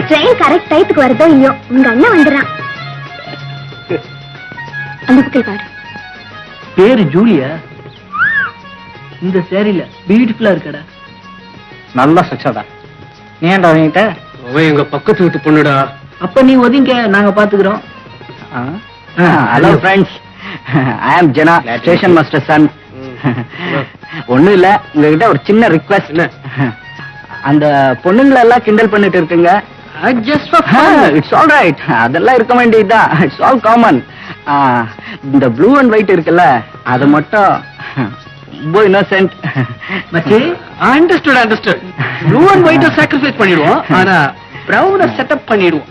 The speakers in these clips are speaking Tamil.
ட்ரெயின் கரெக்ட் டைத்துக்கு வருதோ இல்லையோ உங்க அண்ணன் வந்துடுறான். அந்த புக்கை பாரு. பேரு ஜூலியா? இந்த சேரில பியூட்டிஃபுல்லா இருக்கடா. நல்லா சுச்சடா. ஏன்டா அவன்கிட்ட? அவன் எங்க பக்கத்து வீட்டு பொண்ணுடா. அப்ப நீ ஒதுங்க, நாங்க பாத்துக்கிறோம். ஹலோ ஃப்ரெண்ட்ஸ், ஐ ஆம் ஜனா, ஸ்டேஷன் மாஸ்டர் சன். ஒண்ணும் இல்ல, உங்ககிட்ட ஒரு சின்ன ரிக்வெஸ்ட். அந்த பொண்ணுங்களை எல்லாம் கிண்டல் பண்ணிட்டு இருக்குங்க. இட்ஸ் ஆல் ரைட், அதெல்லாம் இருக்க வேண்டியதுதான். It's all common. இந்த ப்ளூ அண்ட் ஒயிட் இருக்குல்ல, அது மட்டும் ரொம்ப இன்னோசென்ட். மச்சி, அண்டர்ஸ்டுட். ப்ளூ அண்ட் ஒயிட்ட சாக்ரிஃபைஸ் பண்ணிடுவோம், ஆனா பிரவுன செட்டப் பண்ணிடுவோம்.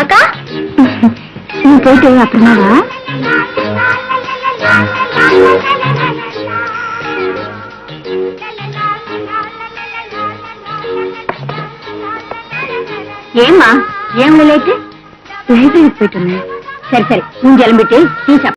அக்கா, நீ போயிட்டு அப்புறமாவா? ஏம்மா, ஏன் லேட்டு? லைப்ரரிக்கு போயிட்டு இருந்தேன். சரி சரி, நீ கிளம்பிட்டு டீ சாப்பிடு.